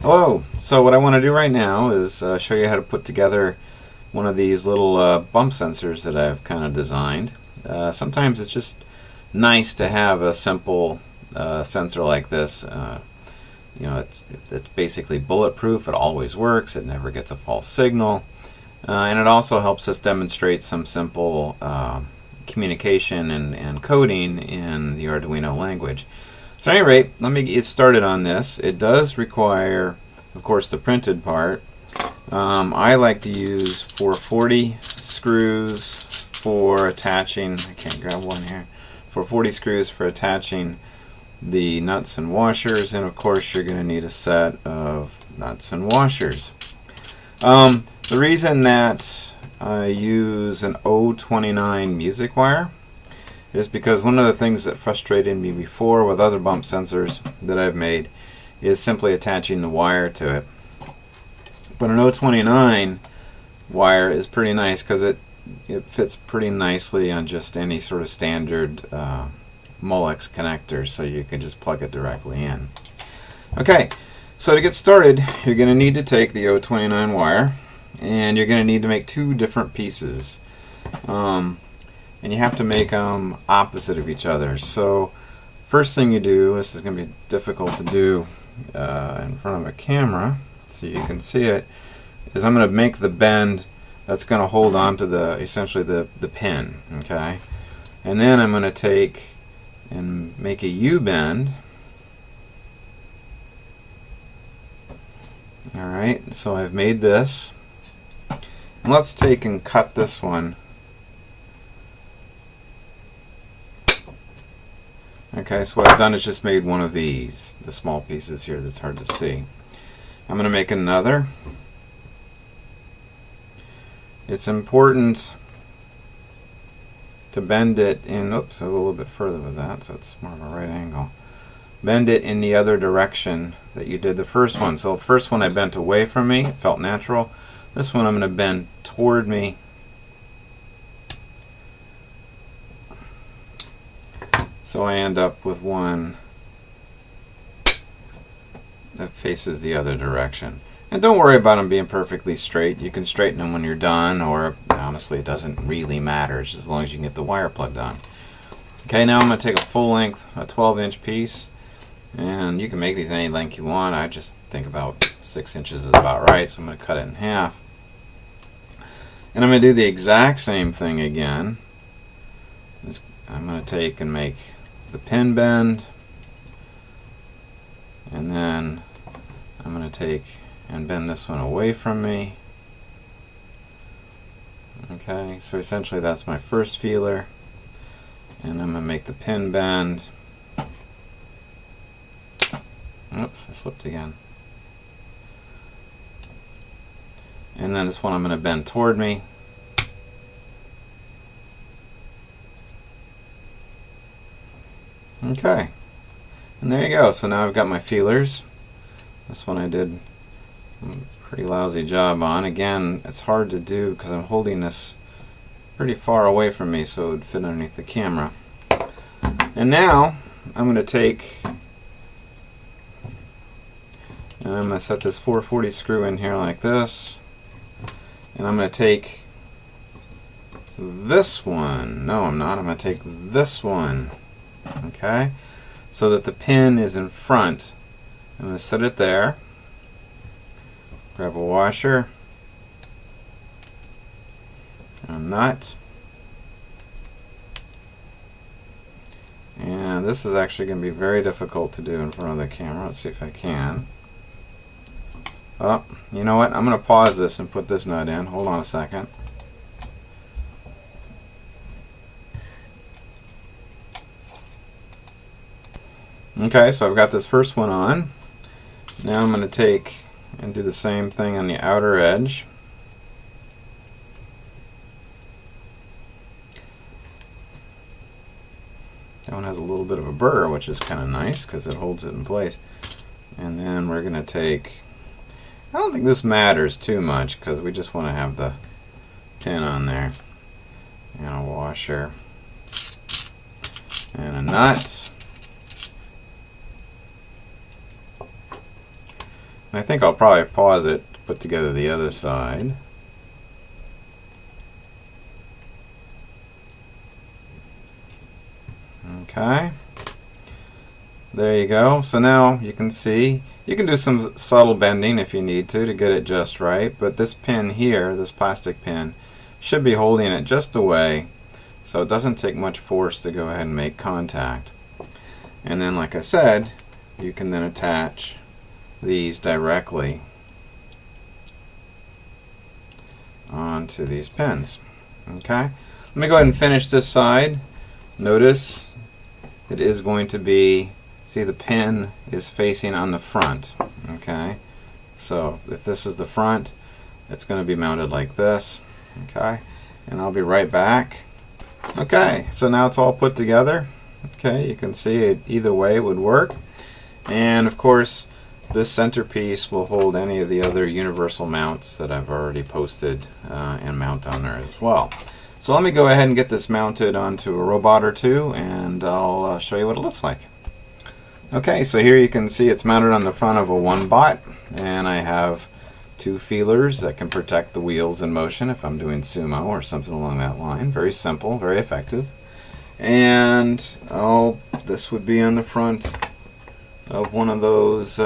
Hello. So what I want to do right now is show you how to put together one of these little bump sensors that I've kind of designed. Sometimes it's just nice to have a simple sensor like this. It's basically bulletproof. It always works. It never gets a false signal. And it also helps us demonstrate some simple communication and coding in the Arduino language. So at any rate, let me get started on this. It does require, of course, the printed part. I like to use 440 screws for attaching, I can't grab one here, 440 screws for attaching the nuts and washers, and of course you're going to need a set of nuts and washers. The reason that I use an 029 music wire is because one of the things that frustrated me before with other bump sensors that I've made is simply attaching the wire to it. But an 029 wire is pretty nice because it fits pretty nicely on just any sort of standard Molex connector, so you can just plug it directly in. Okay, so to get started, you're going to need to take the 029 wire and you're going to need to make two different pieces. And you have to make them opposite of each other. So first thing you do, this is going to be difficult to do in front of a camera so you can see it, is I'm going to make the bend that's going to hold on to essentially the pin. Okay, and then I'm going to take and make a U-bend. Alright, so I've made this. And let's take and cut this one. Okay, so what I've done is just made one of these, the small pieces here that's hard to see. I'm going to make another. It's important to bend it in, oops, a little bit further with that, so it's more of a right angle. Bend it in the other direction that you did the first one. So the first one I bent away from me, it felt natural. This one I'm going to bend toward me. So I end up with one that faces the other direction. And don't worry about them being perfectly straight. You can straighten them when you're done, or honestly it doesn't really matter, just as long as you can get the wire plugged on. Okay, now I'm going to take a full length, a 12-inch piece, and you can make these any length you want. I just think about 6 inches is about right, so I'm going to cut it in half. And I'm going to do the exact same thing again. I'm going to take and make the pin bend, and then I'm going to take and bend this one away from me. Okay, so essentially that's my first feeler, and I'm going to make the pin bend. Oops, I slipped again. And then this one I'm going to bend toward me. Okay, and there you go. So now I've got my feelers. This one I did a pretty lousy job on. Again, it's hard to do because I'm holding this pretty far away from me so it would fit underneath the camera. And now I'm going to take and I'm going to set this 440 screw in here like this, and I'm going to take this one. No, I'm not. I'm going to take this one. Okay, so that the pin is in front. I'm going to set it there, grab a washer, a nut, and this is actually going to be very difficult to do in front of the camera. Let's see if I can. Oh, you know what? I'm going to pause this and put this nut in. Hold on a second. Okay, so I've got this first one on. Now I'm going to take and do the same thing on the outer edge. That one has a little bit of a burr, which is kind of nice because it holds it in place. And then we're going to take, I don't think this matters too much because we just want to have the pin on there. And a washer. And a nut. I think I'll probably pause it to put together the other side. Okay. There you go. So now you can see, you can do some subtle bending if you need to get it just right, but this pin here, this plastic pin, should be holding it just away, so it doesn't take much force to go ahead and make contact. And then, like I said, you can then attach these directly onto these pins. Okay, let me go ahead and finish this side. Notice it is going to be, see, the pin is facing on the front. Okay, so if this is the front, it's going to be mounted like this. Okay, and I'll be right back. Okay, so now it's all put together. Okay, you can see it either way would work. And of course, this centerpiece will hold any of the other universal mounts that I've already posted and mount on there as well. So let me go ahead and get this mounted onto a robot or two, and I'll show you what it looks like. Okay, so here you can see it's mounted on the front of a Onebot, and I have two feelers that can protect the wheels in motion if I'm doing sumo or something along that line. Very simple, very effective. And this would be on the front of one of those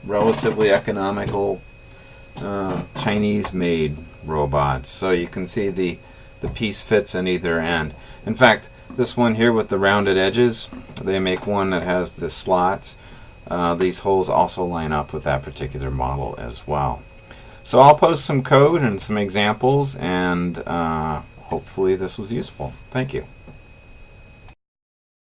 relatively economical Chinese-made robots. So you can see the piece fits in either end. In fact, this one here with the rounded edges, they make one that has the slots. These holes also line up with that particular model as well. So I'll post some code and some examples, and hopefully this was useful. Thank you.